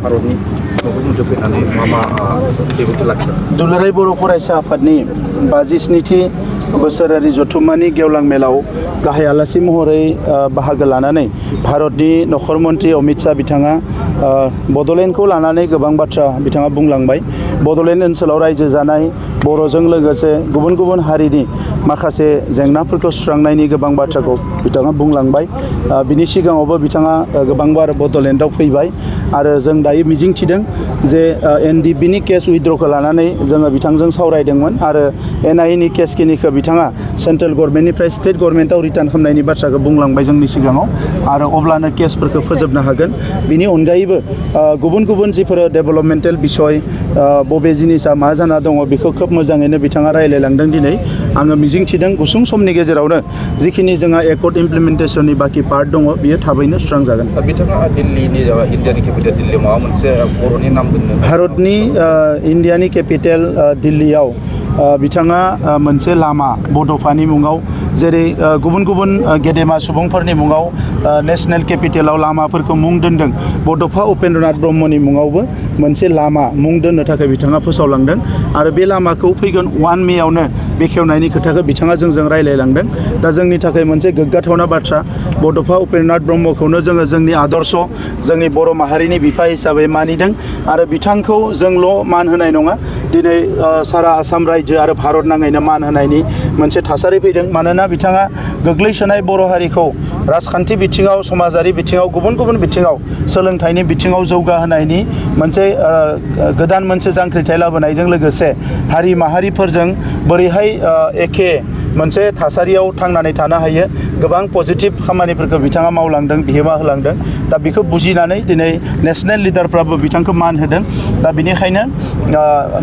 भारतनि न'खर फैनानै मा बिबुंथि लाखिदों? दुलाराय बर' फरायसा आफादनि 57थि बोसोरारि जथुम्मानि गेवलां मेलाव गाहाय आलासि महरै बाहागो लानानै भारतनि नखर मन्त्रि अमित शाह बिथाङा बड'लेण्डखौ लानानै गोबां बाथ्रा बिथाङा बुंलांबाय। बड'लेण्ड ओनसोलाव रायजो जानाय बर'जों लोगोसे गुबुन गुबुन हारिनि माखासे जेंनाफोरखौ सुस्रांनायनि गोबां बाथ्राखौ बिथाङा बुंलांबाय। बिनि सिगाङावबो बिथाङा गोबांबार बड'लेण्डआव फैबाय आरो जों दायो मिजिंथिदों जे NDFBनि केस उइथड्रखौ लानानै जोङो बिथांजों सावरायदोंमोन आरो NIAनि केसखिनिखौ बिथाङा सेन्ट्रेल गभर्नमेन्टनिफ्राय स्टेट गभर्नमेन्टआव रिटार्न खालामनायनि बाथ्राखौ बुंलांबाय जोंनि सिगाङाव आरो अब्लानो केसफोरखौ फोजोबनो हागोन। बिनि अनगायैबो गुबुन गुबुन जिफोर डेभेलपमेन्टेल बिसय बबे जिनिसा मा जाना दङ बेखौ खोब मोजाङैनो बिथाङा रायलायलांदों। दिनै आङो मिजिंथिदों गुसुं समनि गेजेरावनो जिखिनि जोंहा एकर्ड इमप्लिमेन्टेसननि बाखि पार्ट दङ बियो थाबैनो सुस्रांजागोन। बिथाङा दिल्लीनि इन्डियानि केपिटेल दिल्लीयाव माबा मोनसे बर'नि नाम दोननो भारतनि इन्डियानि केपिटेल दिल्लीयाव बिथाङा मोनसे लामा बड'फानि मुङाव जेरै गुबुन गुबुन गेदेमा सुबुंफोरनि मुङाव नेशनेल केपिटेलाव लामाफोरखौ मुं दोनदों, बड'फा उपेन्द्रनाथ ब्रह्मनि मुङावबो मोनसे लामा मुं दोननो थाखाय बिथाङा फोसावलांदों आरो बे लामाखौ फैगोन 1 मेआवनो बेखेवनायनि खोथाखौ बिथाङा जोंजों रायलायलांदों। दा जोंनि थाखाय मोनसे गोग्गाथावना बाथ्रा, बड'फा उपेन्द्रनाथ ब्रह्मखौनो जोङो जोंनि आदर्श जोंनि बर' माहारिनि बिफा हिसाबै मानिदों आरो बिथांखौ जोंल' मान होनाय नङा, दिनै सारा आसाम रायजो आरो भारत नाङैनो मान होनायनि मोनसे थासारि फैदों। मानोना बिथाङा गोग्लैसोनाय बर' हारिखौ राजखान्थि बिथिङाव, समाजारि बिथिङाव, गुबुन गुबुन बिथिङाव, सोलोंथाइनि बिथिङाव जौगाहोनायनि मोनसे गोदान मोनसे जांख्रिथाय लाबोनायजों लोगोसे हारि माहारिफोरजों बोरैहाय एखे मोनसे थासारियाव थांनानै थानो हायो गोबां पजिटिभ खामानिफोरखौ बिथाङा मावलांदों, बिहोमा होलांदों। दा बेखौ बुजिनानै दिनै नेशनेल लिडारफ्राबो बिथांखौ मान होदों। दा बिनिखायनो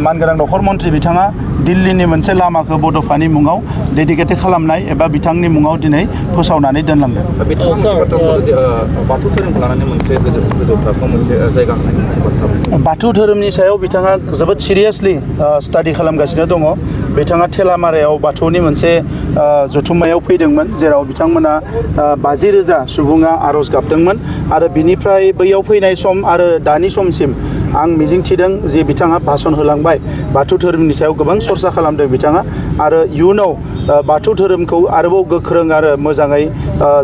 मानगोनां नखर मन्त्रि बिथाङा दिल्लीनि मोनसे लामाखौ बड'फानि मुङाव डेडिकेटेड खालामनाय एबा बिथांनि मुङाव दिनै फोसावनानै दोनलांदों। बाथौ धोरोमखौ लानानै मोनसे गोजौ थाखोआव मोनसे जायगा होनाय मोनसे बाथ्रा। बाथौ धोरोमनि सायाव बिथाङा जोबोद सिरियासलि स्टाडि खालामगासिनो दङ। बिथाङा थेलामारायाव बाथौनि मोनसे जथुम्मायाव फैदोंमोन जेराव बिथांमोना 50,000 सुबुङा आर'ज गाबदोंमोन आरो बिनिफ्राय बैयाव फैनाय सम आरो दानि समसिम आं मिजिंथिदों जे बिथाङा भाषण होलांबाय, बाथौ धोरोमनि सायाव गोबां सरसा खालामदों बिथाङा आरो इयुनाव बाथौ धोरोमखौ आरोबाव गोख्रों आरो मोजाङै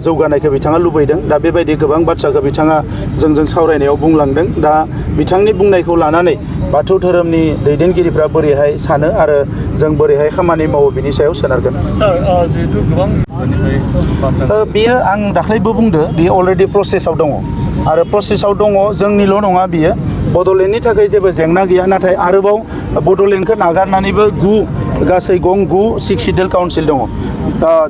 जौगानायखौ बिथाङा लुबैदों। दा बेबायदि गोबां बाथ्राखौ बिथाङा जोंजों सावरायनायाव बुंलांदों। दा बिथांनि बुंनायखौ लानानै बाथौ धोरोमनि दैदेनगिरिफ्रा बोरैहाय सानो आरो जों बोरैहाय खामानि मावो बिनि सायाव सोनारगोन। जिहेतु गोबां बेयो आं दाख्लैबो बुंदो, बेयो अलरेडि प्रसेसआव दङ आरो प्रसेसआव दङ। जोंनिल' नङा, बियो बड'लेण्डनि थाखाय जेबो जेंना गैया, नाथाय आरोबाव बड'लेण्डखौ नागारनानैबो गासै 9 सिक्स सिडिउल काउन्सिल दङ।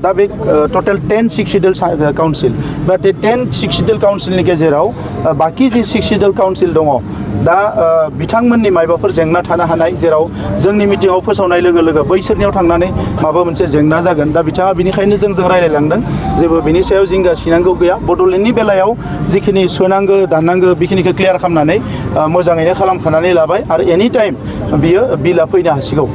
दा बे टटेल 10 सिक्स सिडिउल काउन्सिल, बा 10 सिक्स सिडिउल काउन्सिलनि गेजेराव बाखि जि सिक्स सिडिउल काउन्सिल दङ दा बिथांमोननि मायबाफोर जेंना थानो हानाय, जेराव जोंनि मिटिङाव फोसावनाय लोगो लोगो बैसोरनियाव थांनानै माबा मोनसे जेंना जागोन। दा बिथाङा बिनिखायनो जोंजों रायलायलांदों, जेबो बिनि सायाव जिंगा सिनांगौ गैया। बड'लेण्डनि बेलायाव जिखिनि सोनांगौ दाननांगौ बेखिनिखौ क्लियार खालामनानै मोजाङैनो खालामखानानै लाबाय आरो एनि टाइम बियो बिला फैनो हासिगौ।